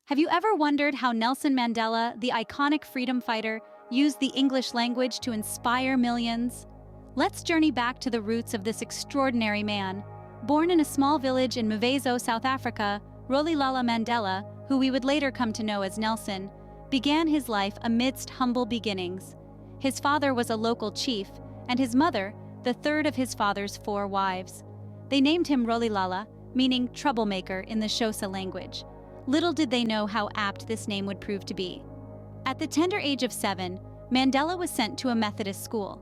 Have you ever wondered how Nelson Mandela, the iconic freedom fighter, used the English language to inspire millions? Let's journey back to the roots of this extraordinary man. Born in a small village in Mvezo, South Africa, Rolihlahla Mandela, who we would later come to know as Nelson, began his life amidst humble beginnings. His father was a local chief, and his mother, the third of his father's 4 wives. They named him Rolihlahla, meaning troublemaker in the Xhosa language. Little did they know how apt this name would prove to be. At the tender age of 7, Mandela was sent to a Methodist school.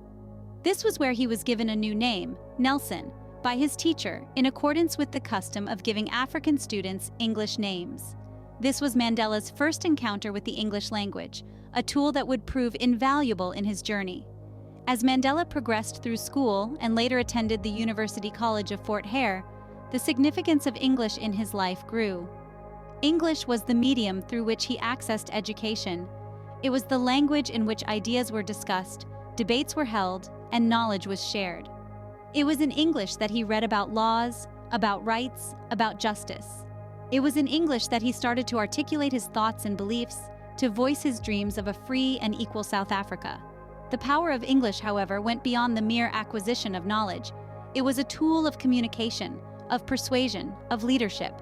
This was where he was given a new name, Nelson, by his teacher, in accordance with the custom of giving African students English names. This was Mandela's first encounter with the English language, a tool that would prove invaluable in his journey. As Mandela progressed through school and later attended the University College of Fort Hare, the significance of English in his life grew. English was the medium through which he accessed education. It was the language in which ideas were discussed, debates were held, and knowledge was shared. It was in English that he read about laws, about rights, about justice. It was in English that he started to articulate his thoughts and beliefs, to voice his dreams of a free and equal South Africa. The power of English, however, went beyond the mere acquisition of knowledge. It was a tool of communication, of persuasion, of leadership.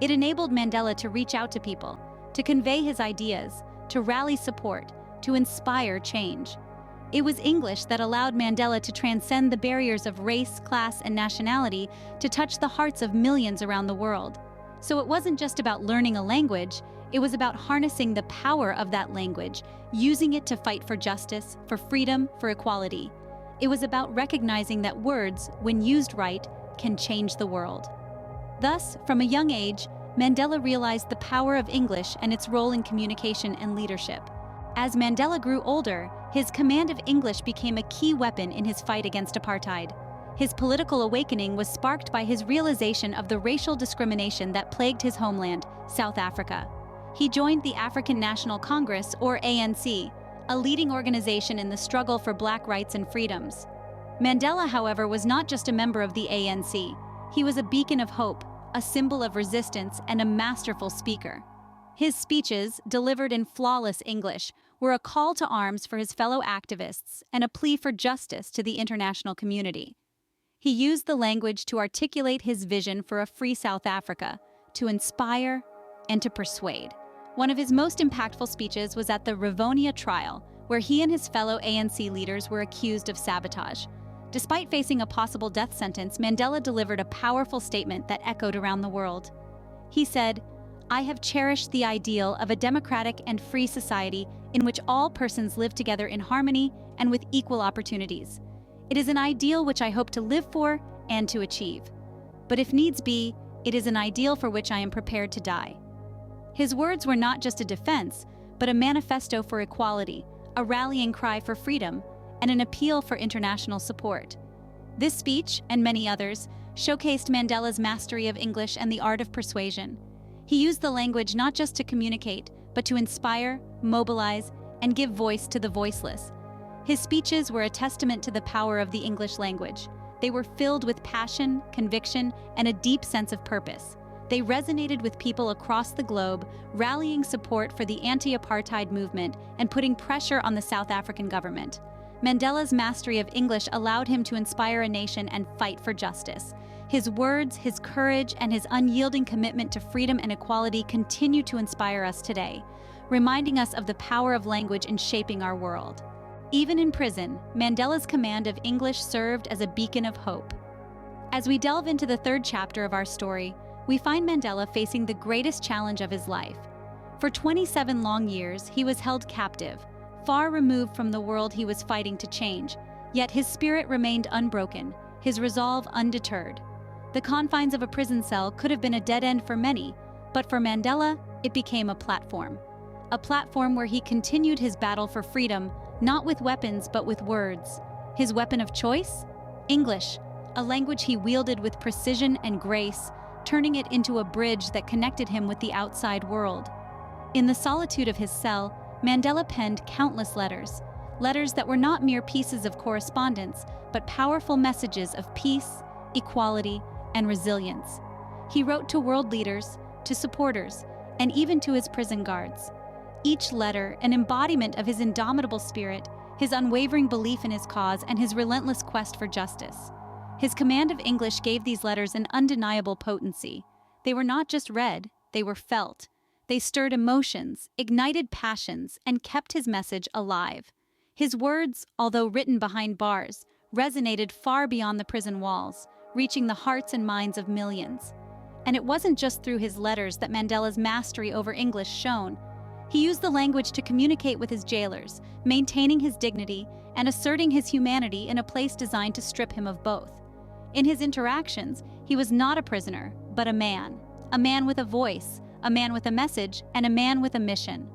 It enabled Mandela to reach out to people, to convey his ideas, to rally support, to inspire change. It was English that allowed Mandela to transcend the barriers of race, class, and nationality to touch the hearts of millions around the world. So it wasn't just about learning a language, it was about harnessing the power of that language, using it to fight for justice, for freedom, for equality. It was about recognizing that words, when used right, can change the world. Thus, from a young age, Mandela realized the power of English and its role in communication and leadership. As Mandela grew older, his command of English became a key weapon in his fight against apartheid. His political awakening was sparked by his realization of the racial discrimination that plagued his homeland, South Africa. He joined the African National Congress, or ANC, a leading organization in the struggle for black rights and freedoms. Mandela, however, was not just a member of the ANC. He was a beacon of hope, a symbol of resistance, and a masterful speaker. His speeches, delivered in flawless English, were a call to arms for his fellow activists and a plea for justice to the international community. He used the language to articulate his vision for a free South Africa, to inspire and to persuade. One of his most impactful speeches was at the Rivonia trial, where he and his fellow ANC leaders were accused of sabotage. Despite facing a possible death sentence, Mandela delivered a powerful statement that echoed around the world. He said, "I have cherished the ideal of a democratic and free society in which all persons live together in harmony and with equal opportunities. It is an ideal which I hope to live for and to achieve. But if needs be, it is an ideal for which I am prepared to die." His words were not just a defense, but a manifesto for equality, a rallying cry for freedom, and an appeal for international support. This speech, and many others, showcased Mandela's mastery of English and the art of persuasion. He used the language not just to communicate, but to inspire, mobilize, and give voice to the voiceless. His speeches were a testament to the power of the English language. They were filled with passion, conviction, and a deep sense of purpose. They resonated with people across the globe, rallying support for the anti-apartheid movement and putting pressure on the South African government. Mandela's mastery of English allowed him to inspire a nation and fight for justice. His words, his courage, and his unyielding commitment to freedom and equality continue to inspire us today, reminding us of the power of language in shaping our world. Even in prison, Mandela's command of English served as a beacon of hope. As we delve into the 3rd chapter of our story, we find Mandela facing the greatest challenge of his life. For 27 long years, he was held captive, far removed from the world he was fighting to change, yet his spirit remained unbroken, his resolve undeterred. The confines of a prison cell could have been a dead end for many, but for Mandela, it became a platform where he continued his battle for freedom, not with weapons but with words. His weapon of choice? English, a language he wielded with precision and grace, turning it into a bridge that connected him with the outside world. In the solitude of his cell, Mandela penned countless letters that were not mere pieces of correspondence, but powerful messages of peace, equality, and resilience. He wrote to world leaders, to supporters, and even to his prison guards. Each letter an embodiment of his indomitable spirit, his unwavering belief in his cause, and his relentless quest for justice. His command of English gave these letters an undeniable potency. They were not just read, they were felt. They stirred emotions, ignited passions, and kept his message alive. His words, although written behind bars, resonated far beyond the prison walls, reaching the hearts and minds of millions. And it wasn't just through his letters that Mandela's mastery over English shone. He used the language to communicate with his jailers, maintaining his dignity and asserting his humanity in a place designed to strip him of both. In his interactions, he was not a prisoner, but a man with a voice, a man with a message, and a man with a mission.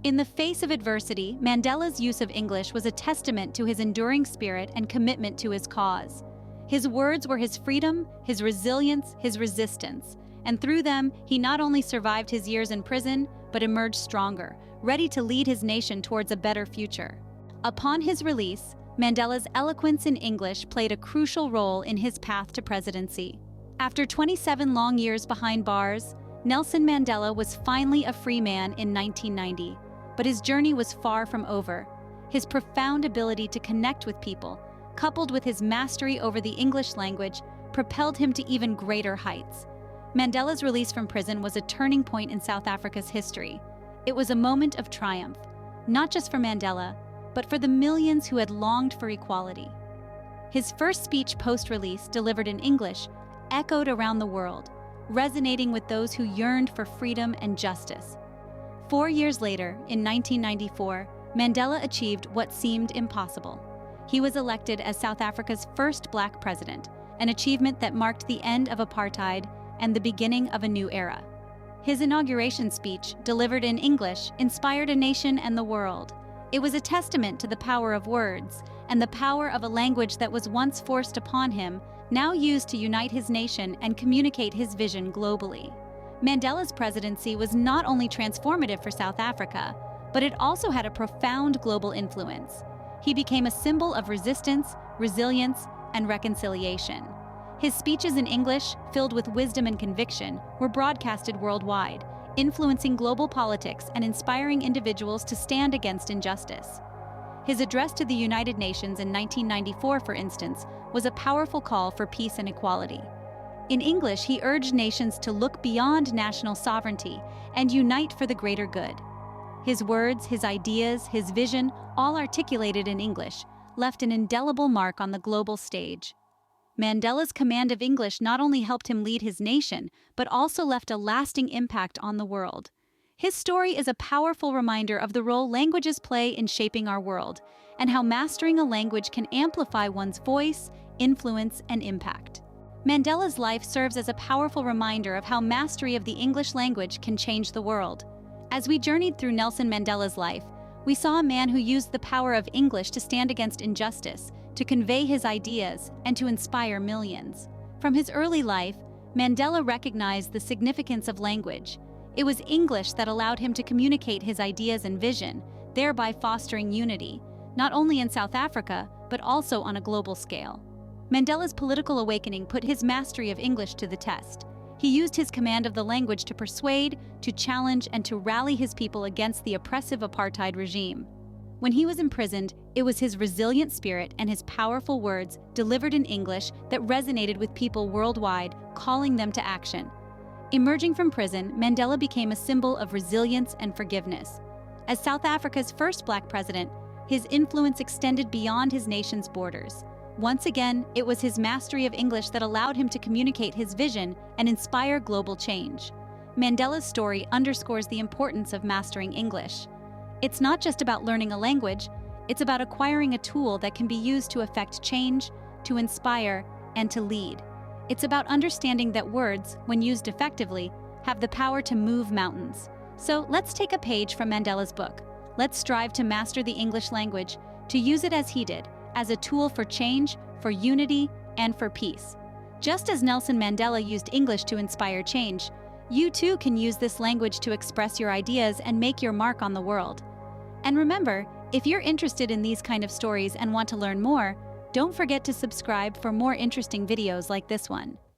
In the face of adversity, Mandela's use of English was a testament to his enduring spirit and commitment to his cause. His words were his freedom, his resilience, his resistance, and through them, he not only survived his years in prison, but emerged stronger, ready to lead his nation towards a better future. Upon his release, Mandela's eloquence in English played a crucial role in his path to presidency. After 27 long years behind bars, Nelson Mandela was finally a free man in 1990, but his journey was far from over. His profound ability to connect with people, coupled with his mastery over the English language, propelled him to even greater heights. Mandela's release from prison was a turning point in South Africa's history. It was a moment of triumph, not just for Mandela, but for the millions who had longed for equality. His first speech post-release, delivered in English, echoed around the world, resonating with those who yearned for freedom and justice. 4 years later, in 1994, Mandela achieved what seemed impossible. He was elected as South Africa's first Black president, an achievement that marked the end of apartheid and the beginning of a new era. His inauguration speech, delivered in English, inspired a nation and the world. It was a testament to the power of words and the power of a language that was once forced upon him, now used to unite his nation and communicate his vision globally. Mandela's presidency was not only transformative for South Africa, but it also had a profound global influence. He became a symbol of resistance, resilience, and reconciliation. His speeches in English, filled with wisdom and conviction, were broadcasted worldwide, influencing global politics and inspiring individuals to stand against injustice. His address to the United Nations in 1994, for instance, was a powerful call for peace and equality. In English, he urged nations to look beyond national sovereignty and unite for the greater good. His words, his ideas, his vision, all articulated in English, left an indelible mark on the global stage. Mandela's command of English not only helped him lead his nation, but also left a lasting impact on the world. His story is a powerful reminder of the role languages play in shaping our world, and how mastering a language can amplify one's voice, influence, and impact. Mandela's life serves as a powerful reminder of how mastery of the English language can change the world. As we journeyed through Nelson Mandela's life, we saw a man who used the power of English to stand against injustice, to convey his ideas, and to inspire millions. From his early life, Mandela recognized the significance of language. It was English that allowed him to communicate his ideas and vision, thereby fostering unity, not only in South Africa, but also on a global scale. Mandela's political awakening put his mastery of English to the test. He used his command of the language to persuade, to challenge, and to rally his people against the oppressive apartheid regime. When he was imprisoned, it was his resilient spirit and his powerful words, delivered in English, that resonated with people worldwide, calling them to action. Emerging from prison, Mandela became a symbol of resilience and forgiveness. As South Africa's first Black president, his influence extended beyond his nation's borders. Once again, it was his mastery of English that allowed him to communicate his vision and inspire global change. Mandela's story underscores the importance of mastering English. It's not just about learning a language, it's about acquiring a tool that can be used to affect change, to inspire, and to lead. It's about understanding that words, when used effectively, have the power to move mountains. So let's take a page from Mandela's book. Let's strive to master the English language, to use it as he did, as a tool for change, for unity, and for peace. Just as Nelson Mandela used English to inspire change, you too can use this language to express your ideas and make your mark on the world. And remember, if you're interested in these kind of stories and want to learn more, don't forget to subscribe for more interesting videos like this one.